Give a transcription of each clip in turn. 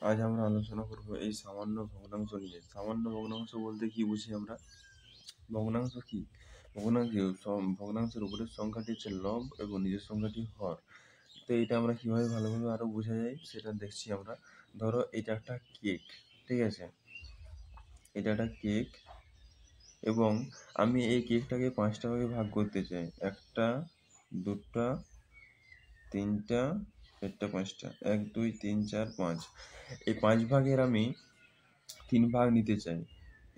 আজ আমরা আলোচনা করব এই সামান্য ভগ্নাংশ নিয়ে। সামান্য ভগ্নাংশ বলতে কি বুঝি আমরা? ভগ্নাংশ কি? ভগ্নাংশের উপরের সংখ্যাটি হচ্ছে লব এবং নিচের সংখ্যাটি হর। তো এটা আমরা কিভাবে ভালোভাবে আরো বোঝা যায় সেটা দেখছি আমরা। ধরো এটা একটা কেক, ঠিক আছে? এটা একটা কেক এবং আমি এই কেকটাকে 5টা ভাগে ভাগ করতে চাই। 1টা, 2টা, 3টা, 4টা, 5টা। 1, 2, 3, 4, 5। এই 5 ভাগের আমি 3 ভাগ নিতে চাই।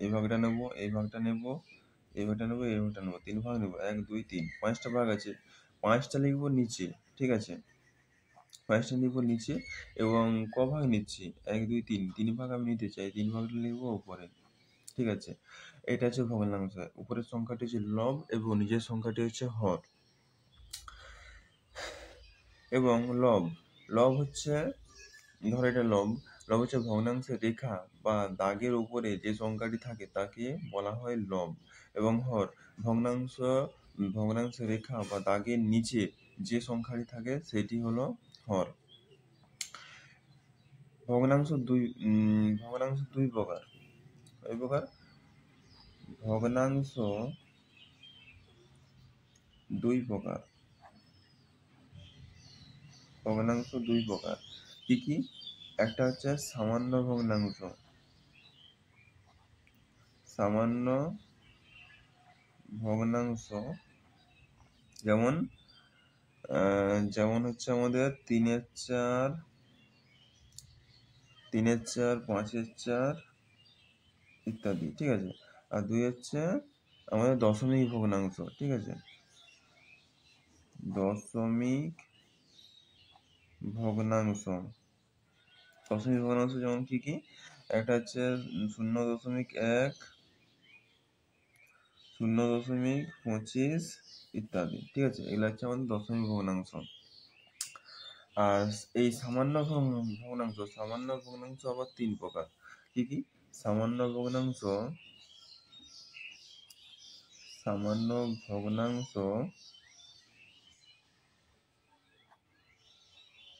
এই ভাগটা নেব, এই ভাগটা নেব, এই ভাগটা নেব, এই ভাগটা নেব। 3 ভাগ নেব। 1, 2, 3। 5টা ভাগ আছে। 5টা লিখবো নিচে, ঠিক আছে? 5টা লিখবো নিচে এবং ক ভাগ নিচ্ছি? 1, 2, 3। 3 ভাগ আমি নিতে চাই। 3 ভাগটা লিখবো উপরে, ঠিক আছে? এটা হচ্ছে ভগ্নাংশ। উপরের সংখ্যাটি হচ্ছে লব এবং নিচের সংখ্যাটি হচ্ছে হর। এবং লব হচ্ছে, ধরো এটা লব হচ্ছে ভগ্নাংশের রেখা বা দাগের উপরে যে সংখ্যাটি থাকে তাকে বলা হয় লব। এবং হর ভগ্নাংশ রেখা বা দাগের নিচে যে সংখ্যাটি থাকে সেটি হলো হর। ভগ্নাংশ দুই প্রকার। কয় প্রকার? ভগ্নাংশ দুই প্রকার। কি কি? একটা হচ্ছে সামান্য ভগ্নাংশ, যেমন হচ্ছে আমাদের 3-4, 5-4 ইত্যাদি, ঠিক আছে? আর 2 হচ্ছে আমাদের দশমিক ভগ্নাংশ, ঠিক আছে? দশমিক ভগ্নাংশ যেমন কি কি? একটা হচ্ছে 0.1, 0.25 ইত্যাদি, ঠিক আছে? এগুলো হচ্ছে আমাদের দশমিক ভগ্নাংশ। আর এই সামান্য ভগ্নাংশ আবার 3 প্রকার। কি কি? সামান্য ভগ্নাংশ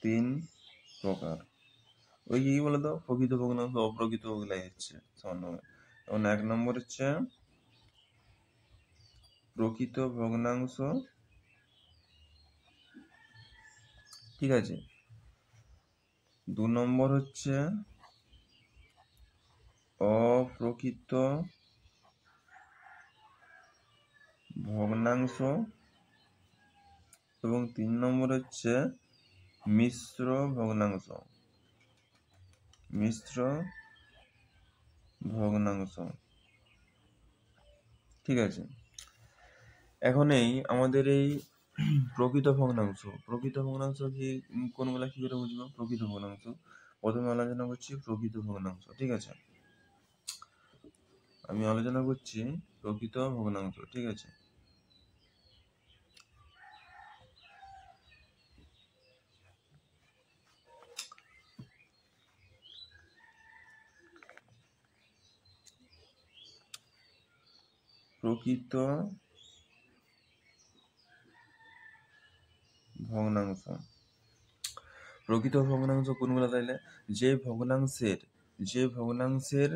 3 প্রকার। ওই কি বলতো? প্রকৃত ভগ্নাংশ, অপ্রকৃত ওগুলাই হচ্ছে সামান্য। যেমন 1 নম্বর হচ্ছে প্রকৃত ভগ্নাংশ, ঠিক আছে? 2 নম্বর হচ্ছে অপ্রকৃত ভগ্নাংশ এবং 3 নম্বর হচ্ছে মিশ্র ভগ্নাংশ, ঠিক আছে? এখন আমাদের এই প্রকৃত ভগ্নাংশ কি কোনগুলা কি করে বুঝবো? প্রকৃত ভগ্নাংশ প্রথমে আলোচনা করছি প্রকৃত ভগ্নাংশ, ঠিক আছে? আমি আলোচনা করছি প্রকৃত ভগ্নাংশ, ঠিক আছে? প্রকৃত ভগ্নাংশ কোনগুলো তাইলে? যে ভগ্নাংশের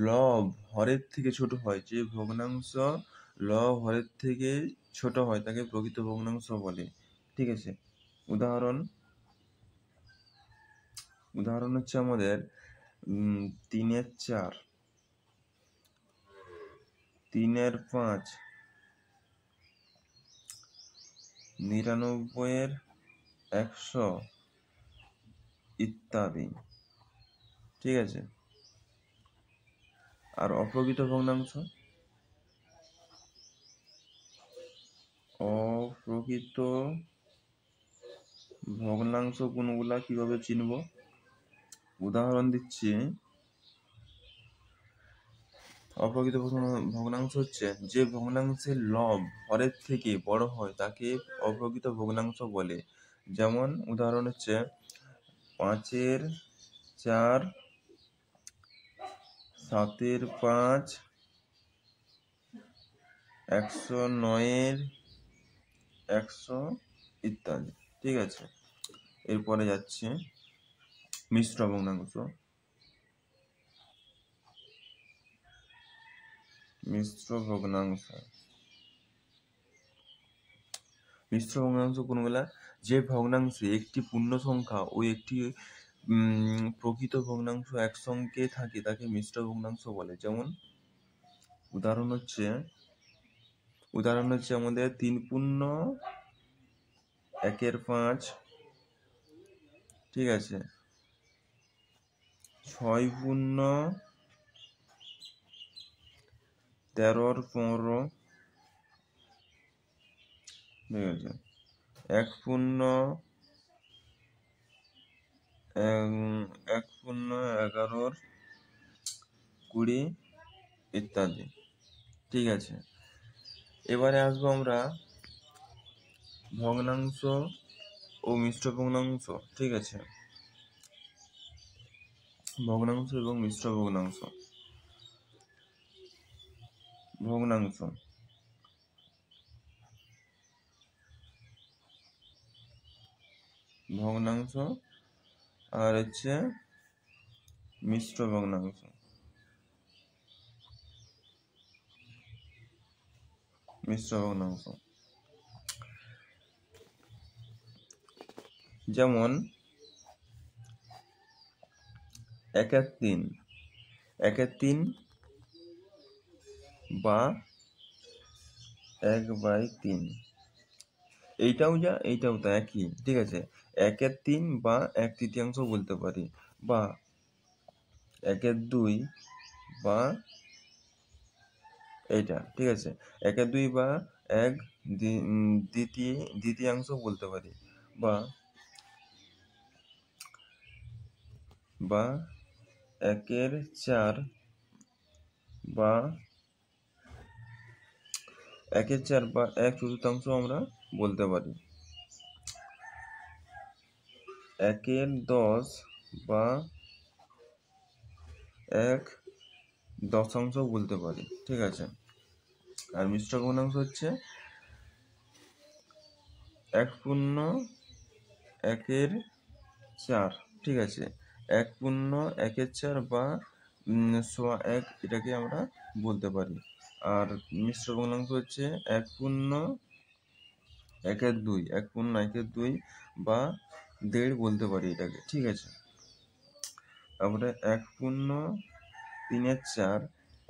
লব হরের থেকে ছোট হয়, তাকে প্রকৃত ভগ্নাংশ বলে, ঠিক আছে? উদাহরণ হচ্ছে আমাদের 3-4, 3-5, 99-100 ইত্যাদি, ঠিক আছে? আর অপ্রকৃত ভগ্নাংশ কোনগুলা কিভাবে চিনব? উদাহরণ দিচ্ছি। অপ্রকৃত ভগ্নাংশ হচ্ছে যে ভগ্নাংশের লব হরের থেকে বড় হয় তাকে অপ্রকৃত ভগ্নাংশ বলে। যেমন উদাহরণ হচ্ছে 5-4, 7-5, 109-100 ইত্যাদি, ঠিক আছে? এরপরে যাচ্ছে মিশ্র ভগ্নাংশ, মিশ্র ভগ্নাংশ, মিশ্র ভগ্নাংশ কোনগুলা? যে ভগ্নাংশে একটি পূর্ণ সংখ্যা ও একটি প্রকৃত ভগ্নাংশ একসঙ্গে থাকে তাকে মিশ্র ভগ্নাংশ বলে। যেমন উদাহরণ হচ্ছে আমাদের 3/1/5, ঠিক আছে, 6/13/15, ঠিক আছে, 1/11/20 ইত্যাদি, ঠিক আছে। এবারে আসবো আমরা ভগ্নাংশ ও মিশ্র ভগ্নাংশ, ঠিক আছে, ভগ্নাংশ এবং মিশ্র ভগ্নাংশ। ভগ্নাংশ, ভগ্নাংশ আর হচ্ছে মিশ্র ভগ্নাংশ। মিশ্র ভগ্নাংশ যেমন 1/3, 1/3 বা 1/3, এইটাও যা এইটাও তা একই, ঠিক আছে। 1/3 বা 1/3 বলতে পারি, বা 1/2 বা এইটা, ঠিক আছে, 1/2 বা 1/2 বলতে পারি, বা 1/4 বা 1/4 বা 1/4 আমরা বলতে পারি, 1/10 বা 1/10 বলতে পারি, ঠিক আছে। আর মিশ্র ভগ্নাংশ হচ্ছে 1/1/4, ঠিক আছে, 1/1/4 বা 1/1 এটাকে আমরা বলতে পারি। আর মিশ্র ভগ্নাংশ হচ্ছে 1/1/2, 1/1/2 বা 1.5 বলতে পারি এটাকে, ঠিক আছে। তারপরে 1/3/4,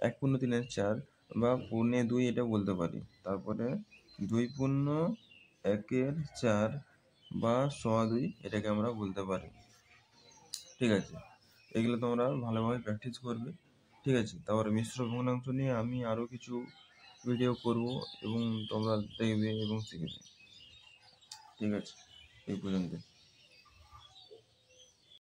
1/3/4 বা 1/2 এটা বলতে পারি। তারপরে 2/1/4 বা 1/2 এটাকে আমরা বলতে পারি, ঠিক আছে। এগুলো তোমরা ভালোভাবে প্র্যাকটিস করবে, ঠিক আছে। তারপরে মিশ্র ভগ্নাংশ নিয়ে আমি আরও কিছু ভিডিও করব এবং তোমরা দেখবে এবং শিখবে, ঠিক আছে। এই পর্যন্ত।